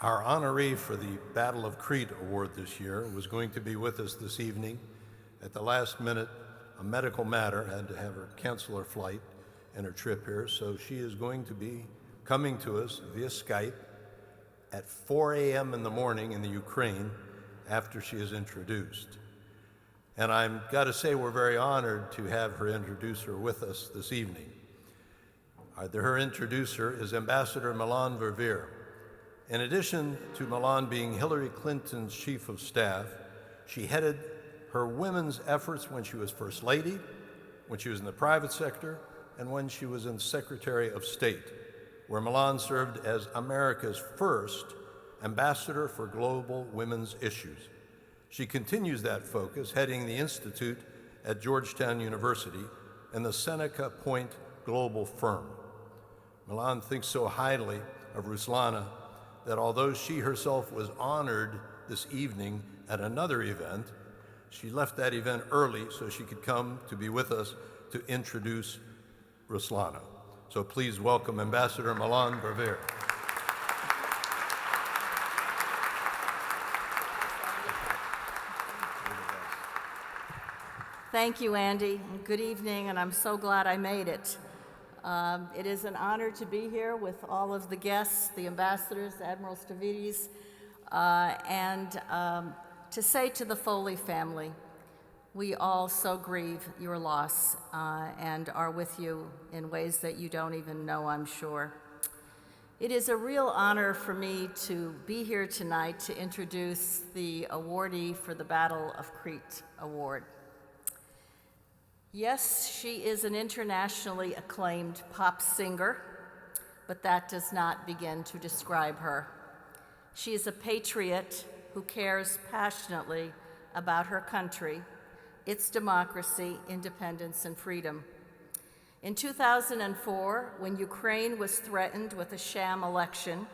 Our honoree for the Battle of Crete Award this year was going to be with us this evening. At the last minute, a medical matter had to have her cancel her flight and her trip here, so she is going to be coming to us via Skype at 4 a.m. in the morning in the Ukraine after she is introduced. And I've got to say we're very honored to have her introducer with us this evening. Her introducer is Ambassador Melanne Verveer. In addition to Melanne being Hillary Clinton's chief of staff, she headed her women's efforts when she was First Lady, when she was in the private sector, and when she was in Secretary of State, where Melanne served as America's first Ambassador for Global Women's Issues. She continues that focus, heading the Institute at Georgetown University and the Seneca Point Global Firm. Melanne thinks so highly of Ruslana that although she herself was honored this evening at another event, she left that event early so she could come to be with us to introduce Ruslana. So please welcome Ambassador Melanne Verveer. Thank you, Andy. Good evening, and I'm so glad I made it. It is an honor to be here with all of the guests, the ambassadors, Admiral Stavridis, and to say to the Foley family, we all so grieve your loss and are with you in ways that you don't even know, I'm sure. It is a real honor for me to be here tonight to introduce the awardee for the Battle of Crete Award. Yes, she is an internationally acclaimed pop singer, but that does not begin to describe her. She is a patriot who cares passionately about her country, its democracy, independence, and freedom. In 2004, when Ukraine was threatened with a sham election,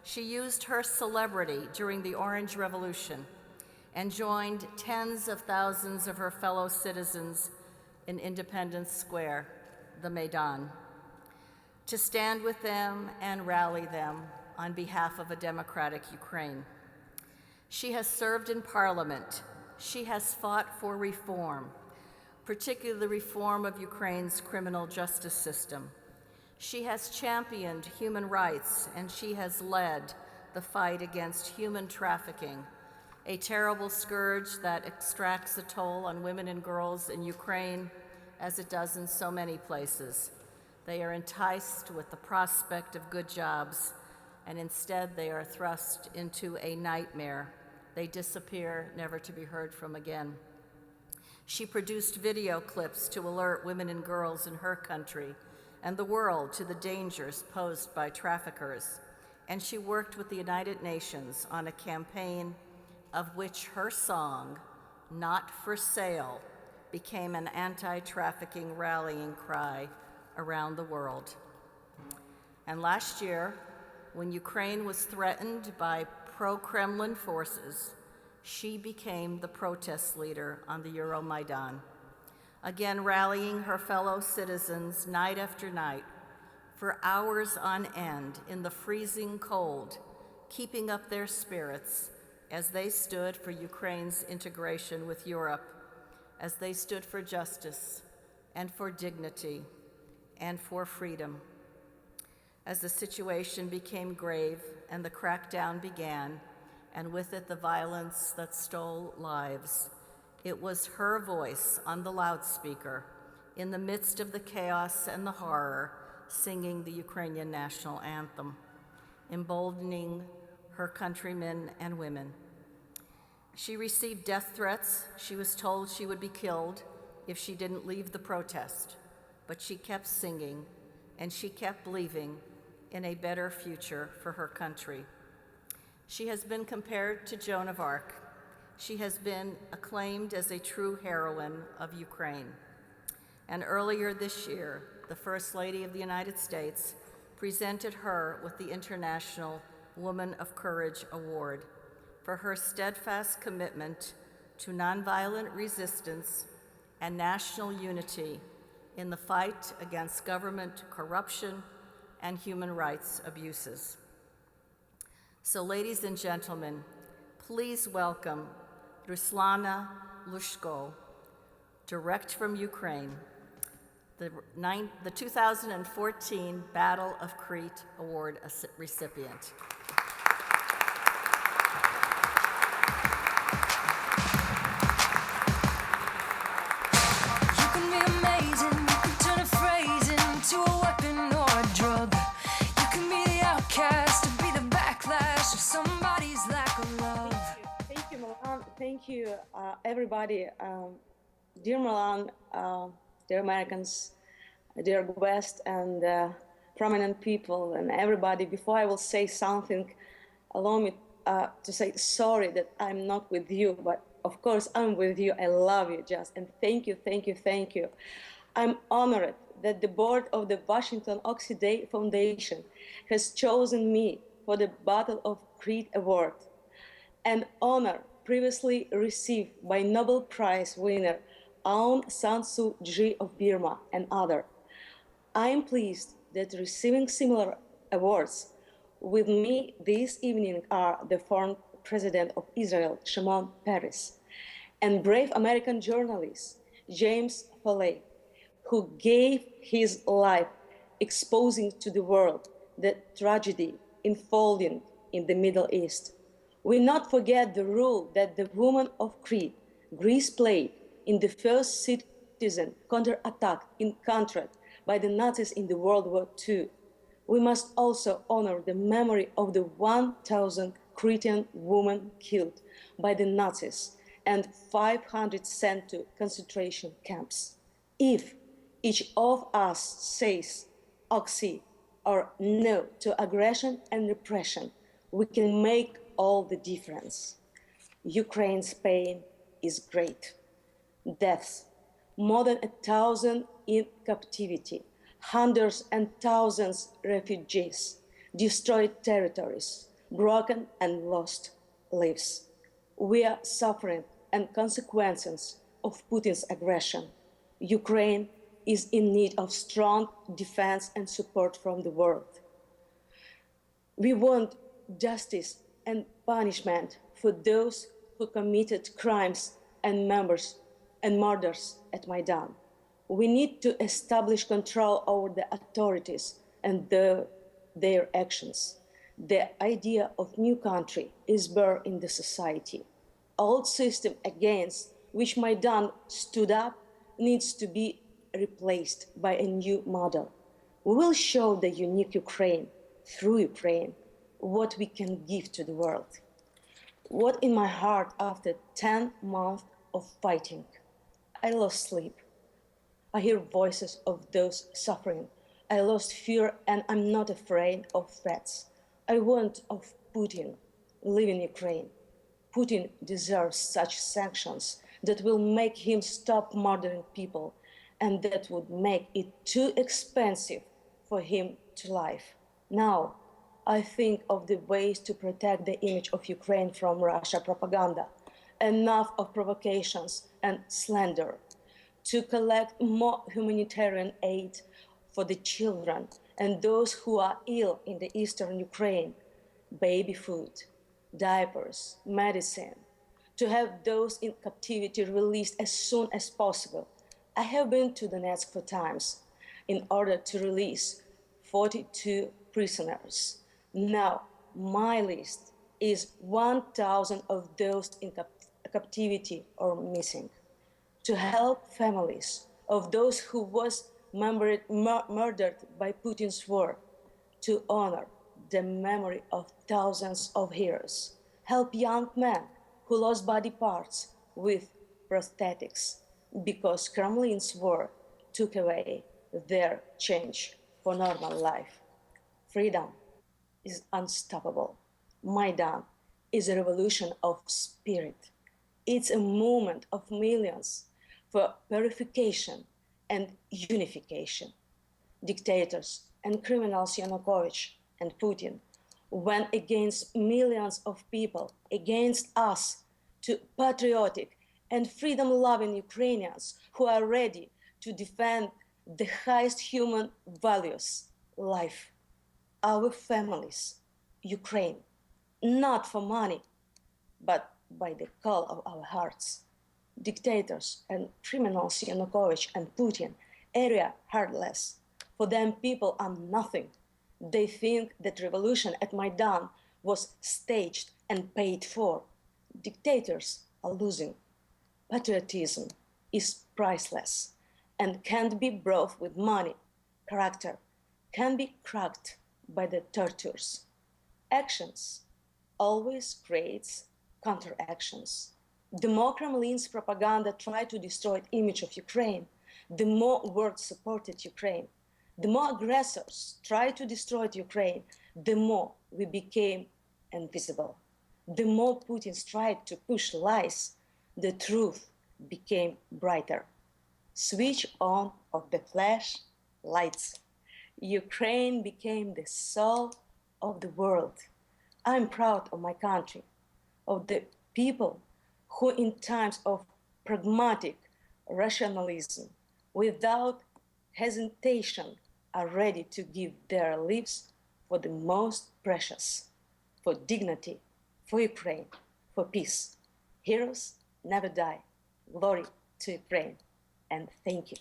she used her celebrity during the Orange Revolution and joined tens of thousands of her fellow citizens in Independence Square, the Maidan, to stand with them and rally them on behalf of a democratic Ukraine. She has served in Parliament. She has fought for reform, particularly the reform of Ukraine's criminal justice system. She has championed human rights, and she has led the fight against human trafficking, a terrible scourge that extracts a toll on women and girls in Ukraine, as it does in so many places. They are enticed with the prospect of good jobs, and instead they are thrust into a nightmare. They disappear, never to be heard from again. She produced video clips to alert women and girls in her country and the world to the dangers posed by traffickers, and she worked with the United Nations on a campaign of which her song, "Not for Sale," became an anti-trafficking rallying cry around the world. And last year, when Ukraine was threatened by pro-Kremlin forces, she became the protest leader on the Euromaidan, again rallying her fellow citizens night after night for hours on end in the freezing cold, keeping up their spirits as they stood for Ukraine's integration with Europe, as they stood for justice and for dignity and for freedom. As the situation became grave and the crackdown began, and with it the violence that stole lives, it was her voice on the loudspeaker in the midst of the chaos and the horror, singing the Ukrainian national anthem, emboldening her countrymen and women. She received death threats. She was told she would be killed if she didn't leave the protest, but she kept singing, and she kept believing in a better future for her country. She has been compared to Joan of Arc. She has been acclaimed as a true heroine of Ukraine. And earlier this year, the First Lady of the United States presented her with the International Woman of Courage Award for her steadfast commitment to nonviolent resistance and national unity in the fight against government corruption and human rights abuses. So, ladies and gentlemen, please welcome Ruslana Lyzhychko, direct from Ukraine, the 2014 Battle of Crete Award recipient. You can be amazing, you can turn a phrase into a weapon or a drug. You can be the outcast, to be the backlash of somebody's lack of love. Thank you, Melanne. Thank you, everybody. Dear Melanne, dear Americans, dear guests, and prominent people, and everybody. Before I will say something, allow me to say sorry that I'm not with you, but of course I'm with you. I love you, and thank you, thank you, thank you. I'm honored that the board of the Washington Oxi Day Foundation has chosen me for the Battle of Crete Award, an honor previously received by Nobel Prize winner Aung San Suu Kyi of Burma and others. I am pleased that receiving similar awards with me this evening are the former President of Israel, Shimon Peres, and brave American journalist, James Foley, who gave his life exposing to the world the tragedy unfolding in the Middle East. We not forget the role that the women of Crete, Greece played in the first citizen counterattack encountered by the Nazis in the World War II. We must also honor the memory of the 1,000 Cretan women killed by the Nazis and 500 sent to concentration camps. If each of us says oxy or no to aggression and repression, we can make all the difference. Ukraine's pain is great. Deaths, more than 1,000 in captivity, hundreds and thousands refugees, destroyed territories, broken and lost lives. We are suffering and consequences of Putin's aggression. Ukraine is in need of strong defense and support from the world. We want justice and punishment for those who committed crimes and murders at Maidan. We need to establish control over the authorities and their actions. The idea of new country is bare in the society. Old system against which Maidan stood up needs to be replaced by a new model. We will show the unique Ukraine, through Ukraine, what we can give to the world. What in my heart after 10 months of fighting? I lost sleep. I hear voices of those suffering. I lost fear and I'm not afraid of threats. I want of Putin live in Ukraine. Putin deserves such sanctions that will make him stop murdering people and that would make it too expensive for him to live. Now, I think of the ways to protect the image of Ukraine from Russia propaganda. Enough of provocations and slander. To collect more humanitarian aid for the children and those who are ill in the eastern Ukraine. Baby food, diapers, medicine. To have those in captivity released as soon as possible. I have been to Donetsk 4 times in order to release 42 prisoners. Now, my list is 1,000 of those in captivity or missing. To help families of those who was murdered by Putin's war, to honor the memory of thousands of heroes. Help young men who lost body parts with prosthetics because Kremlin's war took away their change for normal life. Freedom is unstoppable. Maidan is a revolution of spirit. It's a movement of millions for purification and unification. Dictators and criminals Yanukovych and Putin went against millions of people, against us, to patriotic and freedom-loving Ukrainians who are ready to defend the highest human values, life, our families, Ukraine. not for money, but by the call of our hearts. Dictators and criminals Yanukovych and Putin area heartless. For them, people are nothing. They think that revolution at Maidan was staged and paid for. Dictators are losing. Patriotism is priceless and can't be bought with money. Character can be cracked by the tortures. Actions always creates counteractions. The more Kremlin's propaganda tried to destroy the image of Ukraine, the more world supported Ukraine. The more aggressors tried to destroy Ukraine, the more we became invisible. The more Putin tried to push lies, the truth became brighter. Switch on of the flash lights. Ukraine became the soul of the world. I'm proud of my country, of the people who in times of pragmatic rationalism, without hesitation, are ready to give their lives for the most precious, for dignity, for Ukraine, for peace. Heroes never die. Glory to Ukraine, and thank you.